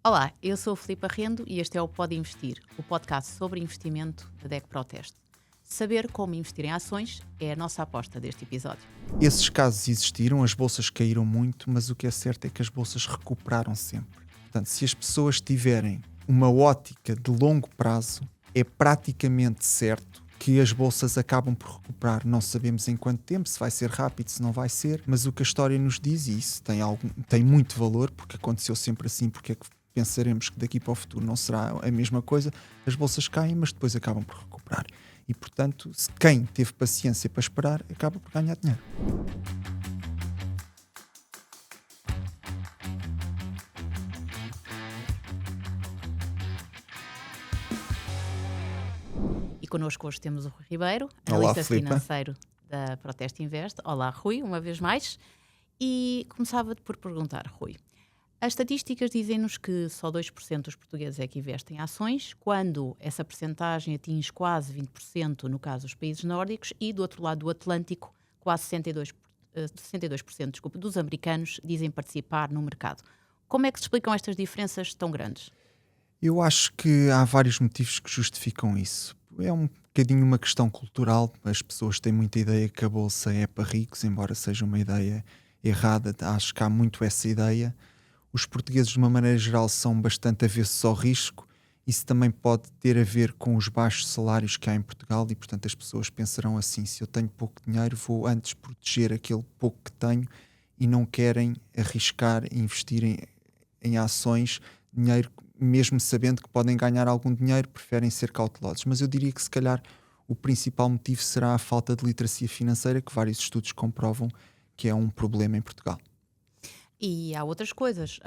Olá, eu sou a Filipe Arrendo e este é o Pode Investir, o podcast sobre investimento da DEC Proteste. Saber como investir em ações é a nossa aposta deste episódio. Esses casos existiram, as bolsas caíram muito, mas o que é certo é que as bolsas recuperaram sempre. Portanto, se as pessoas tiverem uma ótica de longo prazo, é praticamente certo que as bolsas acabam por recuperar. Não sabemos em quanto tempo, se vai ser rápido, se não vai ser, mas o que a história nos diz, e isso tem muito valor, porque aconteceu sempre assim, porque é que pensaremos que daqui para o futuro não será a mesma coisa, as bolsas caem, mas depois acabam por recuperar. E, portanto, quem teve paciência para esperar, acaba por ganhar dinheiro. E connosco hoje temos o Rui Ribeiro, Olá, analista Filipe. financeiro da Proteste Invest. Olá, Rui, uma vez mais. E começava por perguntar, Rui, as estatísticas dizem-nos que só 2% dos portugueses é que investem em ações, quando essa percentagem atinge quase 20% no caso dos países nórdicos e, do outro lado do Atlântico, quase 62% desculpa, dos americanos dizem participar no mercado. Como é que se explicam estas diferenças tão grandes? Eu acho que há vários motivos que justificam isso. É um bocadinho uma questão cultural. As pessoas têm muita ideia que a bolsa é para ricos, embora seja uma ideia errada. Acho que há muito essa ideia. Os portugueses, de uma maneira geral, são bastante avessos ao risco. Isso também pode ter a ver com os baixos salários que há em Portugal e, portanto, as pessoas pensarão assim: se eu tenho pouco dinheiro, vou antes proteger aquele pouco que tenho e não querem arriscar e investir em ações, dinheiro, mesmo sabendo que podem ganhar algum dinheiro, preferem ser cautelosos. Mas eu diria que, se calhar, o principal motivo será a falta de literacia financeira, que vários estudos comprovam que é um problema em Portugal. E há outras coisas,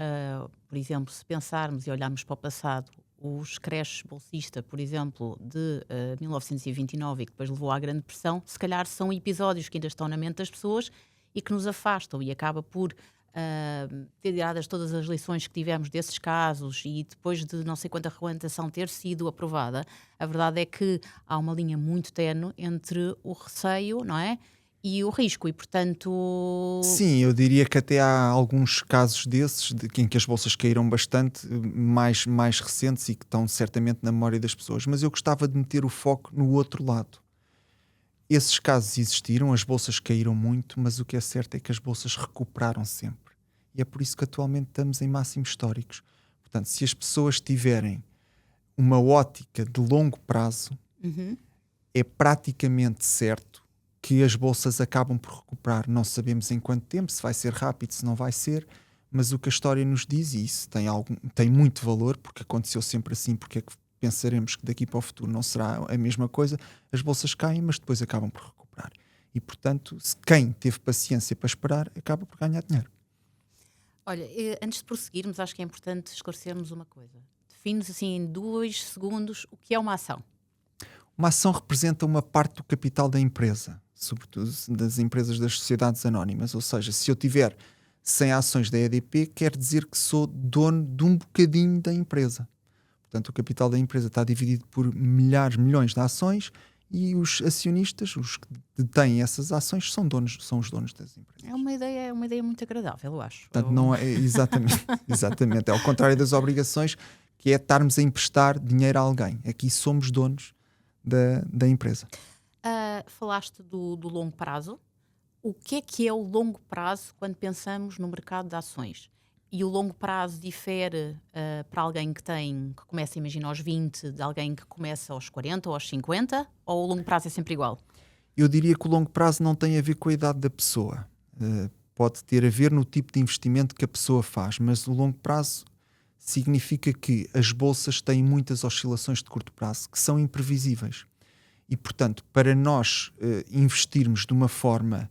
por exemplo, se pensarmos e olharmos para o passado, os creches bolsista, por exemplo, de 1929 e que depois levou à Grande Depressão, se calhar são episódios que ainda estão na mente das pessoas e que nos afastam e acaba por ter tiradas todas as lições que tivemos desses casos e depois de não sei quanta regulamentação ter sido aprovada, a verdade é que há uma linha muito ténue entre o receio, não é? E o risco, e portanto. Sim, eu diria que até há alguns casos desses em que as bolsas caíram bastante, mais recentes e que estão certamente na memória das pessoas. Mas eu gostava de meter o foco no outro lado. Esses casos existiram, as bolsas caíram muito, mas o que é certo é que as bolsas recuperaram sempre. E é por isso que atualmente estamos em máximos históricos. Portanto, se as pessoas tiverem uma ótica de longo prazo, Uhum. é praticamente certo que as bolsas acabam por recuperar. Não sabemos em quanto tempo, se vai ser rápido, se não vai ser, mas o que a história nos diz, e isso tem muito valor, porque aconteceu sempre assim, porque é que pensaremos que daqui para o futuro não será a mesma coisa, as bolsas caem, mas depois acabam por recuperar. E, portanto, quem teve paciência para esperar, acaba por ganhar dinheiro. Olha, antes de prosseguirmos, acho que é importante esclarecermos uma coisa. Define-nos assim em 2 segundos o que é uma ação. Uma ação representa uma parte do capital da empresa, sobretudo das empresas das sociedades anónimas. Ou seja, se eu tiver 100 ações da EDP, quer dizer que sou dono de um bocadinho da empresa. Portanto, o capital da empresa está dividido por milhões de ações e os acionistas, os que detêm essas ações, são os donos das empresas. É uma ideia muito agradável, eu acho. Portanto, não é exatamente. É ao contrário das obrigações, que é estarmos a emprestar dinheiro a alguém. Aqui somos donos da empresa. Falaste do longo prazo. O que é o longo prazo quando pensamos no mercado de ações? E o longo prazo difere para alguém que começa, imagina, aos 20, de alguém que começa aos 40 ou aos 50? Ou o longo prazo é sempre igual? Eu diria que o longo prazo não tem a ver com a idade da pessoa. Pode ter a ver no tipo de investimento que a pessoa faz, mas o longo prazo significa que as bolsas têm muitas oscilações de curto prazo que são imprevisíveis. E, portanto, para nós investirmos de uma forma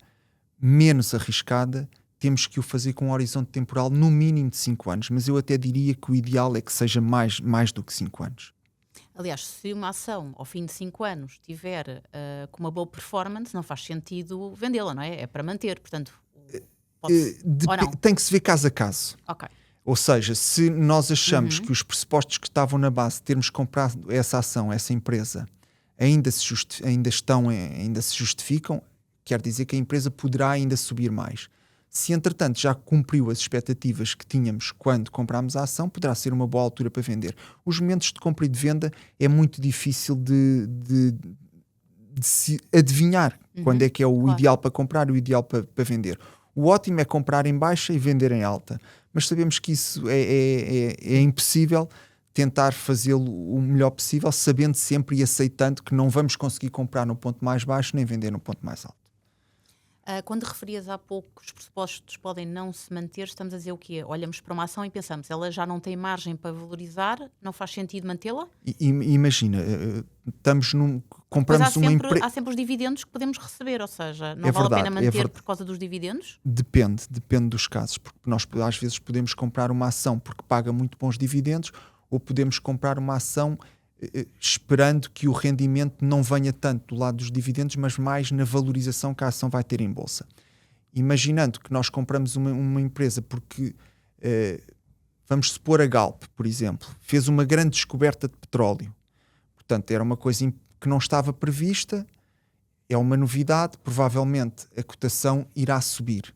menos arriscada, temos que o fazer com um horizonte temporal no mínimo de 5 anos. Mas eu até diria que o ideal é que seja mais do que 5 anos. Aliás, se uma ação ao fim de 5 anos tiver com uma boa performance, não faz sentido vendê-la, não é? É para manter, portanto, ou não? Tem que se ver caso a caso. Ok. Ou seja, se nós achamos que os pressupostos que estavam na base de termos comprado essa ação, essa empresa, ainda se justificam, quer dizer que a empresa poderá ainda subir mais. Se entretanto já cumpriu as expectativas que tínhamos quando comprámos a ação, poderá ser uma boa altura para vender. Os momentos de compra e de venda é muito difícil de se adivinhar quando é que é o ideal para comprar e o ideal para vender. O ótimo é comprar em baixa e vender em alta, mas sabemos que isso é impossível. Tentar fazê-lo o melhor possível, sabendo sempre e aceitando que não vamos conseguir comprar no ponto mais baixo nem vender no ponto mais alto. Quando referias há pouco que os pressupostos podem não se manter, estamos a dizer o quê? Olhamos para uma ação e pensamos, ela já não tem margem para valorizar, não faz sentido mantê-la? Imagina, compramos uma empresa. Há sempre os dividendos que podemos receber, ou seja, não vale a pena manter por causa dos dividendos? Depende dos casos, porque nós às vezes podemos comprar uma ação porque paga muito bons dividendos, ou podemos comprar uma ação esperando que o rendimento não venha tanto do lado dos dividendos, mas mais na valorização que a ação vai ter em bolsa. Imaginando que nós compramos uma empresa porque, vamos supor a Galp, por exemplo, fez uma grande descoberta de petróleo. Portanto, era uma coisa que não estava prevista, é uma novidade, provavelmente a cotação irá subir.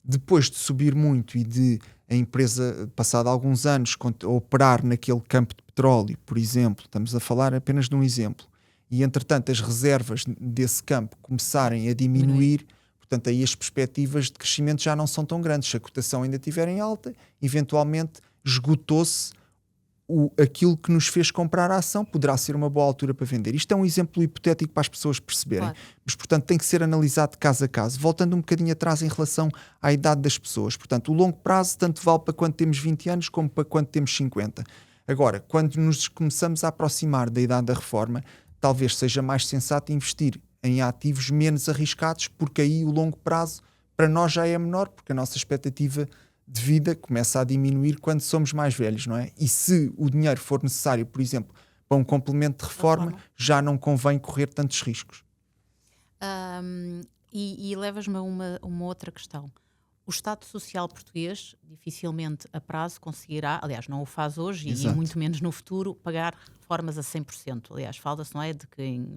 Depois de subir muito e de a empresa, passado alguns anos, operar naquele campo de petróleo, por exemplo, estamos a falar apenas de um exemplo, e entretanto as reservas desse campo começarem a diminuir, portanto aí as perspectivas de crescimento já não são tão grandes. Se a cotação ainda estiver em alta, eventualmente esgotou-se aquilo que nos fez comprar a ação, poderá ser uma boa altura para vender. Isto é um exemplo hipotético para as pessoas perceberem, claro. Mas portanto tem que ser analisado caso a caso, voltando um bocadinho atrás em relação à idade das pessoas. Portanto, o longo prazo tanto vale para quando temos 20 anos como para quando temos 50. Agora, quando nos começamos a aproximar da idade da reforma, talvez seja mais sensato investir em ativos menos arriscados, porque aí o longo prazo para nós já é menor, porque a nossa expectativa de vida começa a diminuir quando somos mais velhos, não é? E se o dinheiro for necessário, por exemplo, para um complemento de reforma, já não convém correr tantos riscos. E levas-me a uma outra questão. O Estado Social português dificilmente a prazo conseguirá, aliás, não o faz hoje e muito menos no futuro, pagar reformas a 100%. Aliás, fala-se, não é, de que em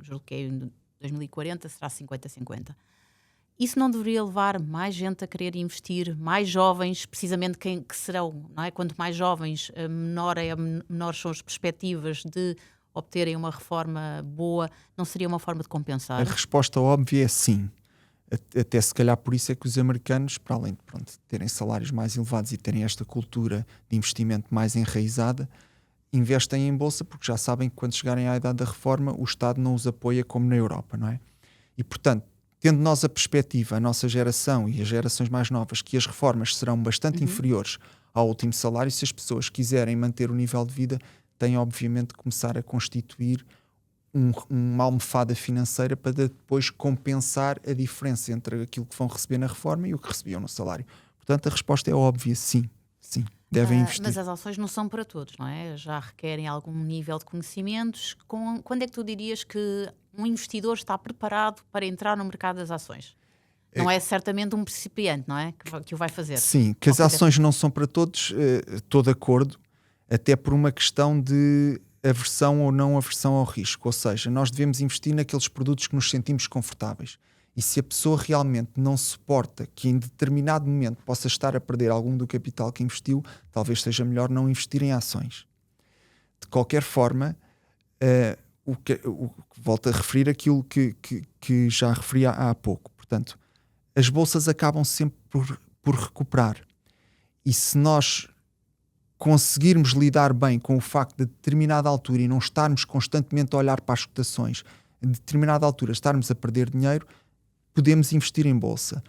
2040 será 50-50. Isso não deveria levar mais gente a querer investir, mais jovens, precisamente que serão, não é? Quanto mais jovens, menores são as perspectivas de obterem uma reforma boa, não seria uma forma de compensar? A resposta óbvia é sim. Até se calhar por isso é que os americanos, para além de terem salários mais elevados e terem esta cultura de investimento mais enraizada, investem em bolsa porque já sabem que quando chegarem à idade da reforma o Estado não os apoia como na Europa, não é? E portanto, tendo nós a perspectiva, a nossa geração e as gerações mais novas, que as reformas serão bastante inferiores ao último salário, se as pessoas quiserem manter o nível de vida, têm obviamente de começar a constituir uma almofada financeira para depois compensar a diferença entre aquilo que vão receber na reforma e o que recebiam no salário. Portanto, a resposta é óbvia, sim, devem investir. Mas as ações não são para todos, não é? Já requerem algum nível de conhecimentos. Quando é que tu dirias que um investidor está preparado para entrar no mercado das ações? Não é certamente um principiante, não é? Que o vai fazer. Sim, que as ações não são para todos, estou de acordo, até por uma questão de aversão ou não aversão ao risco. Ou seja, nós devemos investir naqueles produtos que nos sentimos confortáveis. E se a pessoa realmente não suporta que em determinado momento possa estar a perder algum do capital que investiu, talvez seja melhor não investir em ações. De qualquer forma, volto a referir aquilo que já referi há pouco. Portanto, as bolsas acabam sempre por recuperar. E se nós conseguirmos lidar bem com o facto de determinada altura e não estarmos constantemente a olhar para as cotações, em determinada altura estarmos a perder dinheiro, podemos investir em bolsa.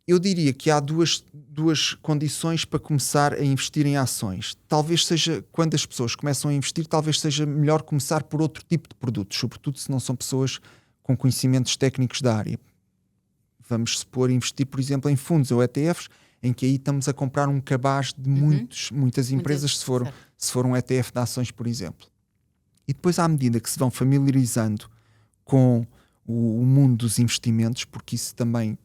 Eu diria que há duas condições para começar a investir em ações. Talvez seja, quando as pessoas começam a investir, talvez seja melhor começar por outro tipo de produtos, sobretudo se não são pessoas com conhecimentos técnicos da área. Vamos supor investir, por exemplo, em fundos ou ETFs, em que aí estamos a comprar um cabaz de muitas empresas, se for um ETF de ações, por exemplo. E depois, à medida que se vão familiarizando com o mundo dos investimentos, porque isso também,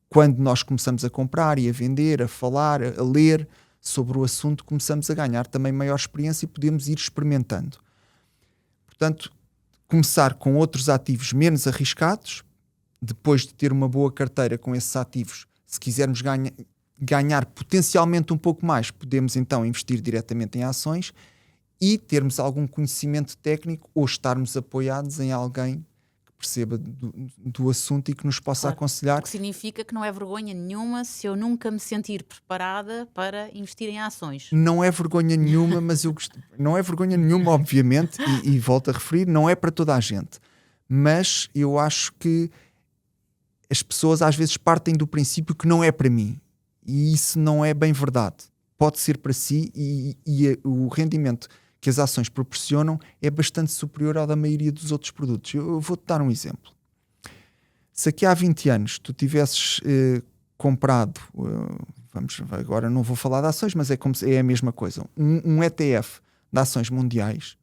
quando nós começamos a comprar e a vender, a falar, a ler sobre o assunto, começamos a ganhar também maior experiência e podemos ir experimentando. Portanto, começar com outros ativos menos arriscados, depois de ter uma boa carteira com esses ativos, Se quisermos ganhar potencialmente um pouco mais, podemos então investir diretamente em ações e termos algum conhecimento técnico ou estarmos apoiados em alguém que perceba do assunto e que nos possa aconselhar. O que significa que não é vergonha nenhuma se eu nunca me sentir preparada para investir em ações. Não é vergonha nenhuma, mas não é vergonha nenhuma, obviamente, e volto a referir, não é para toda a gente. Mas eu acho que as pessoas às vezes partem do princípio que não é para mim. E isso não é bem verdade. Pode ser para si e o rendimento que as ações proporcionam é bastante superior ao da maioria dos outros produtos. Eu vou-te dar um exemplo. Se aqui há 20 anos tu tivesses comprado, agora não vou falar de ações, mas é a mesma coisa, um ETF de ações mundiais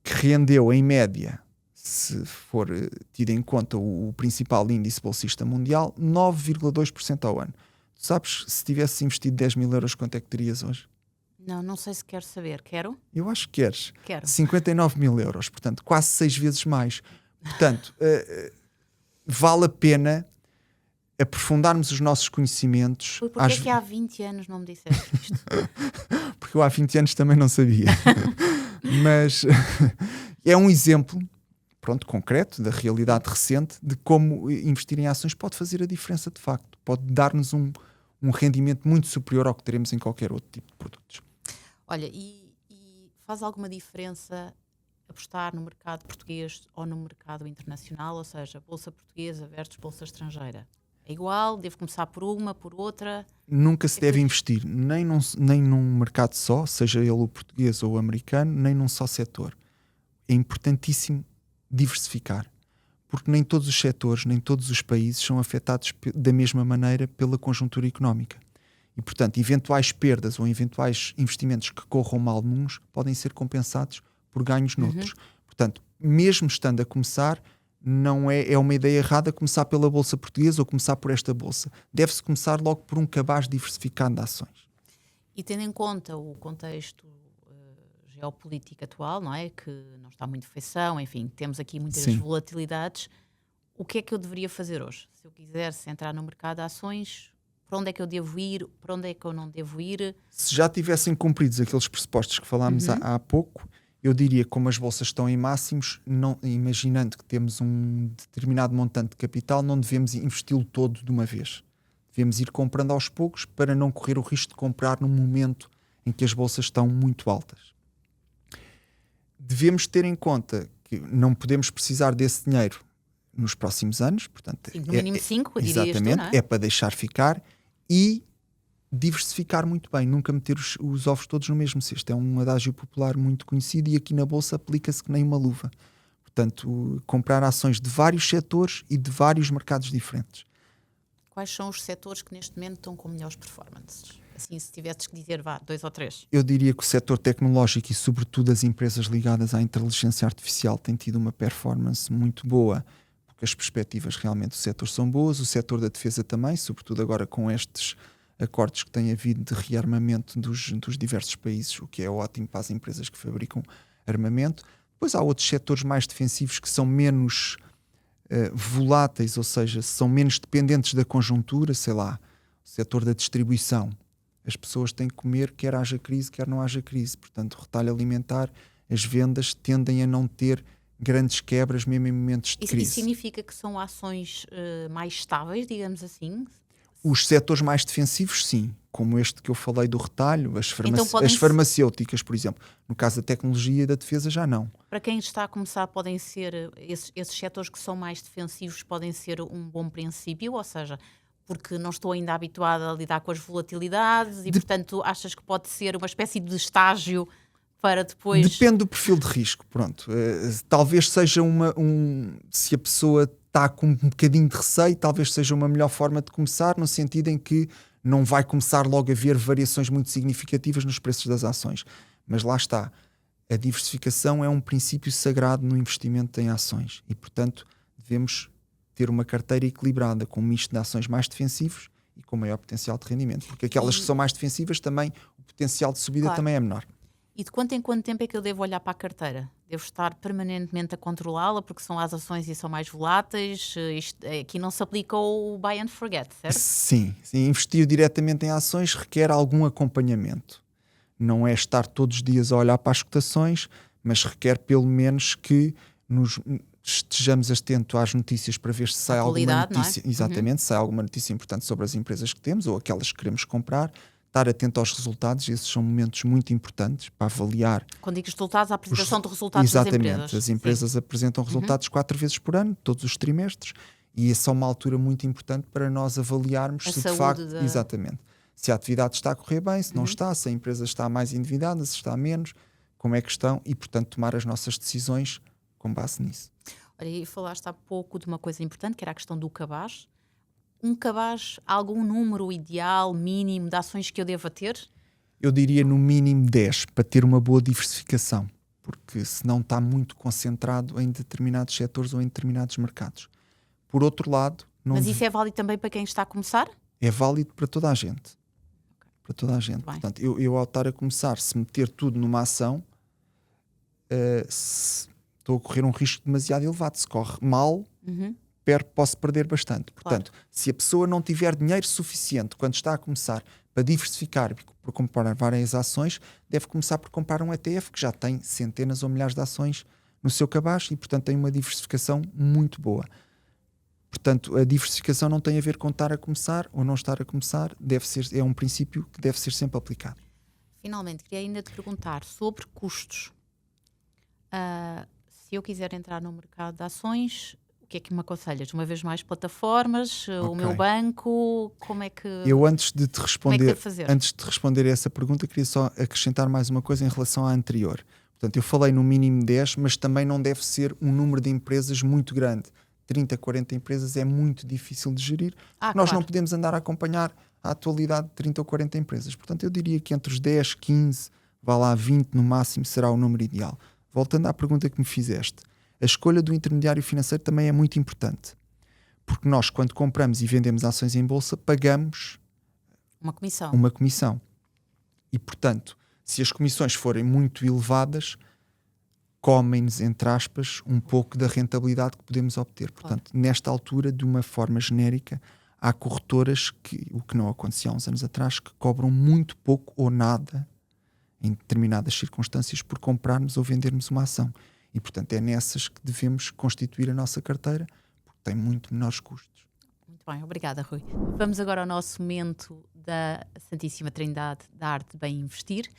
que rendeu em média, se for tido em conta o principal índice bolsista mundial, 9,2% ao ano. Tu sabes, se tivesses investido 10 mil euros, quanto é que terias hoje? Não sei se quero saber. Quero? Eu acho que queres. Quero. 59 mil euros, portanto, quase 6 vezes mais. Portanto, vale a pena aprofundarmos os nossos conhecimentos. Porquê é que há 20 anos não me disseste isto? Porque eu há 20 anos também não sabia. Mas é um exemplo, pronto, concreto, da realidade recente, de como investir em ações pode fazer a diferença de facto. Pode dar-nos um rendimento muito superior ao que teremos em qualquer outro tipo de produtos. Olha, e faz alguma diferença apostar no mercado português ou no mercado internacional? Ou seja, bolsa portuguesa versus bolsa estrangeira? É igual? Devo começar por uma, por outra? Nunca se deve investir nem num mercado só, seja ele o português ou o americano, nem num só setor. É importantíssimo diversificar, porque nem todos os setores, nem todos os países são afetados da mesma maneira pela conjuntura económica. E, portanto, eventuais perdas ou eventuais investimentos que corram mal nuns podem ser compensados por ganhos noutros. Portanto, mesmo estando a começar, não é uma ideia errada começar pela Bolsa Portuguesa ou começar por esta Bolsa. Deve-se começar logo por um cabaz diversificado de ações. E tendo em conta o contexto geopolítico atual, não é? Que não está muito feição, enfim, temos aqui muitas volatilidades. O que é que eu deveria fazer hoje? Se eu quisesse entrar no mercado de ações, para onde é que eu devo ir? Para onde é que eu não devo ir? Se já tivessem cumpridos aqueles pressupostos que falámos há pouco, eu diria que como as bolsas estão em máximos, imaginando que temos um determinado montante de capital, não devemos investi-lo todo de uma vez. Devemos ir comprando aos poucos para não correr o risco de comprar num momento em que as bolsas estão muito altas. Devemos ter em conta que não podemos precisar desse dinheiro nos próximos anos. Portanto, no mínimo 5, dirias exatamente, tu, não é? É para deixar ficar e diversificar muito bem, nunca meter os ovos todos no mesmo cesto. É um adágio popular muito conhecido e aqui na Bolsa aplica-se que nem uma luva. Portanto, comprar ações de vários setores e de vários mercados diferentes. Quais são os setores que neste momento estão com melhores performances? Assim, se tivesses que dizer, 2 ou 3. Eu diria que o setor tecnológico e sobretudo as empresas ligadas à inteligência artificial têm tido uma performance muito boa, porque as perspectivas realmente do setor são boas. O setor da defesa também, sobretudo agora com estes acordos que têm havido de rearmamento dos diversos países, o que é ótimo para as empresas que fabricam armamento. Depois há outros setores mais defensivos que são menos voláteis, ou seja, são menos dependentes da conjuntura, sei lá, o setor da distribuição. As pessoas têm que comer, quer haja crise, quer não haja crise. Portanto, o retalho alimentar, as vendas tendem a não ter grandes quebras, mesmo em momentos de crise. Isso significa que são ações mais estáveis, digamos assim? Os setores mais defensivos, sim. Como este que eu falei do retalho, as Então, farmacêuticas, por exemplo. No caso da tecnologia e da defesa, já não. Para quem está a começar, podem ser esses setores que são mais defensivos, podem ser um bom princípio, ou seja, porque não estou ainda habituada a lidar com as volatilidades e, portanto, achas que pode ser uma espécie de estágio para depois... Depende do perfil de risco, pronto. Talvez seja se a pessoa está com um bocadinho de receio, talvez seja uma melhor forma de começar, no sentido em que não vai começar logo a ver variações muito significativas nos preços das ações. Mas lá está. A diversificação é um princípio sagrado no investimento em ações e, portanto, devemos ter uma carteira equilibrada com um misto de ações mais defensivos e com maior potencial de rendimento, porque aquelas que são mais defensivas também, o potencial de subida também é menor. E de quanto em quanto tempo é que eu devo olhar para a carteira? Devo estar permanentemente a controlá-la porque são as ações e são mais voláteis? Aqui não se aplica o buy and forget, certo? Sim, investir diretamente em ações requer algum acompanhamento. Não é estar todos os dias a olhar para as cotações, mas requer pelo menos que estejamos atentos às notícias para ver se sai alguma notícia, não é? exatamente, se sai alguma notícia importante sobre as empresas que temos ou aquelas que queremos comprar, estar atento aos resultados. Esses são momentos muito importantes para avaliar. Quando digo resultados, a apresentação de resultados das empresas. Exatamente, as empresas apresentam resultados 4 vezes por ano, todos os trimestres, e essa é uma altura muito importante para nós avaliarmos se de facto, exatamente, se a atividade está a correr bem, se não está, se a empresa está mais endividada, se está menos, como é que estão, e portanto tomar as nossas decisões com base nisso. Olha, e falaste há pouco de uma coisa importante, que era a questão do cabaz. Um cabaz, algum número ideal, mínimo de ações que eu deva ter? Eu diria no mínimo 10, para ter uma boa diversificação, porque senão está muito concentrado em determinados setores ou em determinados mercados. Por outro lado... Mas isso é válido também para quem está a começar? É válido para toda a gente. Para toda a gente. Portanto, eu ao estar a começar, se meter tudo numa ação, estou a correr um risco demasiado elevado. Se corre mal, posso perder bastante. Portanto, se a pessoa não tiver dinheiro suficiente quando está a começar para diversificar, para comprar várias ações, deve começar por comprar um ETF que já tem centenas ou milhares de ações no seu cabaz e, portanto, tem uma diversificação muito boa. Portanto, a diversificação não tem a ver com estar a começar ou não estar a começar, é um princípio que deve ser sempre aplicado. Finalmente, queria ainda te perguntar sobre custos. Se eu quiser entrar no mercado de ações, o que é que me aconselhas? Uma vez mais plataformas, o meu banco, como é que... Eu antes de te responder a essa pergunta, queria só acrescentar mais uma coisa em relação à anterior. Portanto, eu falei no mínimo 10, mas também não deve ser um número de empresas muito grande. 30, 40 empresas é muito difícil de gerir. Nós não podemos andar a acompanhar a atualidade de 30 ou 40 empresas. Portanto, eu diria que entre os 10, 15, vá lá 20 no máximo, será o número ideal. Voltando à pergunta que me fizeste, a escolha do intermediário financeiro também é muito importante. Porque nós, quando compramos e vendemos ações em bolsa, pagamos uma comissão. E, portanto, se as comissões forem muito elevadas, comem-nos, entre aspas, um pouco da rentabilidade que podemos obter. Portanto, nesta altura, de uma forma genérica, há corretoras o que não acontecia há uns anos atrás, que cobram muito pouco ou nada em determinadas circunstâncias por comprarmos ou vendermos uma ação. E, portanto, é nessas que devemos constituir a nossa carteira, porque tem muito menores custos. Muito bem, obrigada, Rui. Vamos agora ao nosso momento da Santíssima Trindade da arte de bem investir.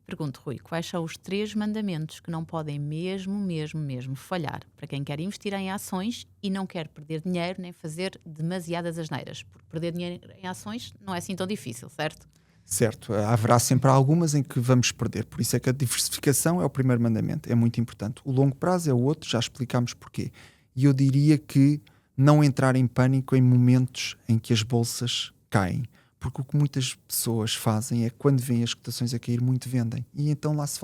Pergunto, Rui, quais são os 3 mandamentos que não podem mesmo falhar para quem quer investir em ações e não quer perder dinheiro nem fazer demasiadas asneiras? Porque perder dinheiro em ações não é assim tão difícil, certo? Certo, haverá sempre algumas em que vamos perder. Por isso é que a diversificação é o primeiro mandamento, é muito importante. O longo prazo é o outro, já explicámos porquê. E eu diria que não entrar em pânico em momentos em que as bolsas caem. Porque o que muitas pessoas fazem é que quando veem as cotações a cair, muito vendem. E então lá se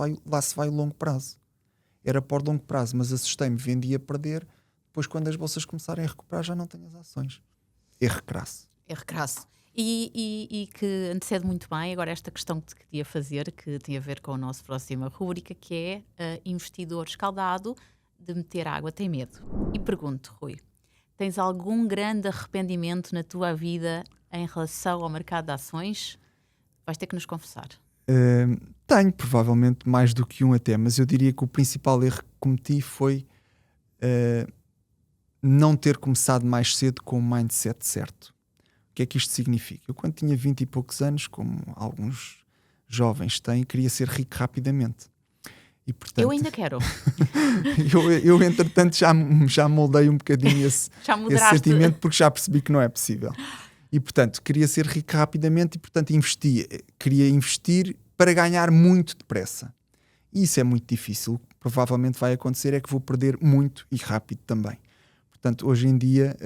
vai o longo prazo. Era para o longo prazo, mas assustei-me, vendi a perder. Depois, quando as bolsas começarem a recuperar, já não tenho as ações. Erro crasso. E que antecede muito bem agora esta questão que te queria fazer, que tem a ver com a nossa próxima rúbrica, que é investidor escaldado, de meter água tem medo. E pergunto, Rui, tens algum grande arrependimento na tua vida em relação ao mercado de ações? Vais ter que nos confessar. Tenho, provavelmente, mais do que um até, mas eu diria que o principal erro que cometi foi não ter começado mais cedo com o mindset certo. O que é que isto significa? Eu, quando tinha 20 e poucos anos, como alguns jovens têm, queria ser rico rapidamente. E, portanto, eu ainda quero. eu, entretanto, já moldei um bocadinho esse sentimento, porque já percebi que não é possível. E, portanto, queria ser rico rapidamente e, portanto, queria investir para ganhar muito depressa. E isso é muito difícil. O que provavelmente vai acontecer é que vou perder muito e rápido também. Portanto, hoje em dia,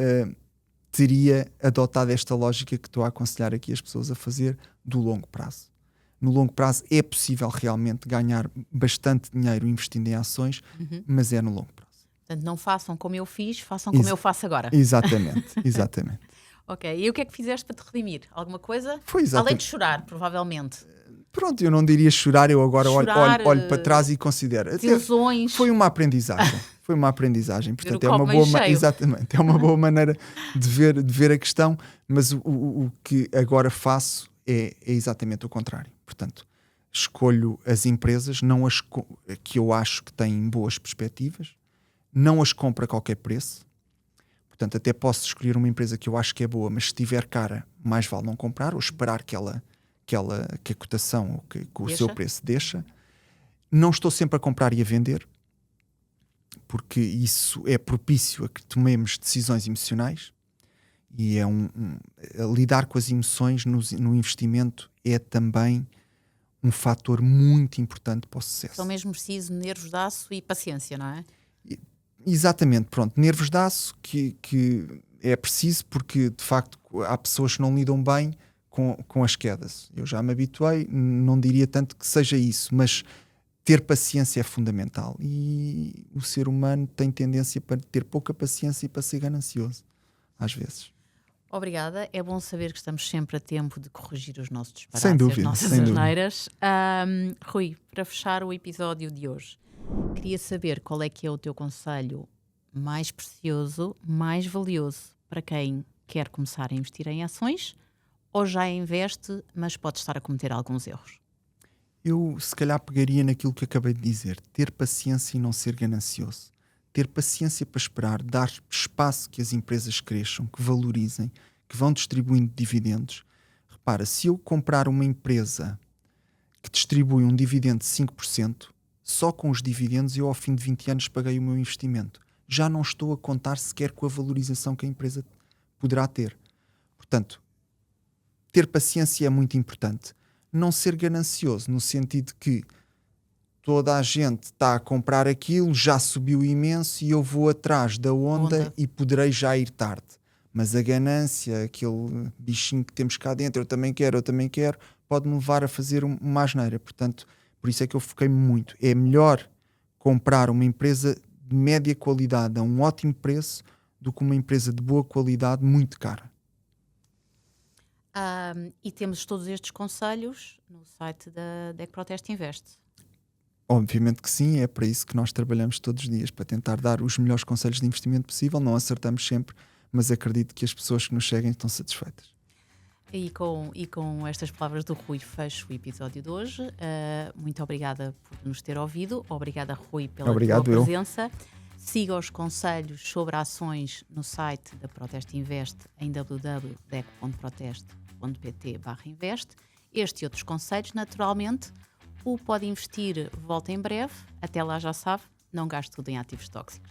teria adotado esta lógica que estou a aconselhar aqui as pessoas a fazer do longo prazo. No longo prazo é possível realmente ganhar bastante dinheiro investindo em ações, mas é no longo prazo. Portanto, não façam como eu fiz, façam como eu faço agora. Exatamente. Ok, e o que é que fizeste para te redimir? Alguma coisa? Foi exatamente. Além de chorar, provavelmente. Pronto, eu não diria chorar, eu agora Chorar, olho para trás e considero. desilusões. Foi uma aprendizagem. Foi uma aprendizagem. Portanto, Ver o copo meio cheio. exatamente, é uma boa maneira de ver a questão, mas o que agora faço é exatamente o contrário. Portanto, escolho as empresas que eu acho que têm boas perspectivas, não as compro a qualquer preço. Portanto, até posso escolher uma empresa que eu acho que é boa, mas se tiver cara, mais vale não comprar ou esperar que a cotação ou que o seu preço deixa. Não estou sempre a comprar e a vender, porque isso é propício a que tomemos decisões emocionais e lidar com as emoções no investimento é também um fator muito importante para o sucesso. São mesmo preciso nervos de aço e paciência, não é? Exatamente, pronto, nervos de aço que é preciso, porque de facto há pessoas que não lidam bem com as quedas. Eu já me habituei, não diria tanto que seja isso, mas ter paciência é fundamental e o ser humano tem tendência para ter pouca paciência e para ser ganancioso, às vezes. Obrigada, é bom saber que estamos sempre a tempo de corrigir os nossos disparates, Sem dúvida, as nossas sem dúvida. asneiras. Rui, para fechar o episódio de hoje, queria saber qual é que é o teu conselho mais precioso, mais valioso para quem quer começar a investir em ações ou já investe, mas pode estar a cometer alguns erros. Eu se calhar pegaria naquilo que acabei de dizer, ter paciência e não ser ganancioso. Ter paciência para esperar, dar espaço que as empresas cresçam, que valorizem, que vão distribuindo dividendos. Repara, se eu comprar uma empresa que distribui um dividendo de 5%, só com os dividendos eu ao fim de 20 anos paguei o meu investimento. Já não estou a contar sequer com a valorização que a empresa poderá ter. Portanto, ter paciência é muito importante. Não ser ganancioso, no sentido que toda a gente está a comprar aquilo, já subiu imenso e eu vou atrás da onda e poderei já ir tarde. Mas a ganância, aquele bichinho que temos cá dentro, eu também quero, pode-me levar a fazer uma asneira. Portanto, por isso é que eu foquei-me muito. É melhor comprar uma empresa de média qualidade a um ótimo preço do que uma empresa de boa qualidade muito cara. E temos todos estes conselhos no site da DEC Proteste Invest. Obviamente que sim, é para isso que nós trabalhamos todos os dias, para tentar dar os melhores conselhos de investimento possível. Não acertamos sempre, mas acredito que as pessoas que nos seguem estão satisfeitas. E com estas palavras do Rui, fecho o episódio de hoje. Muito obrigada por nos ter ouvido. Obrigada, Rui, pela tua presença. Siga os conselhos sobre ações no site da Proteste Invest em www.dec.proteste.pt/invest. Este e outros conselhos, naturalmente. O Pode Investir volta em breve. Até lá, já sabe, não gaste tudo em ativos tóxicos.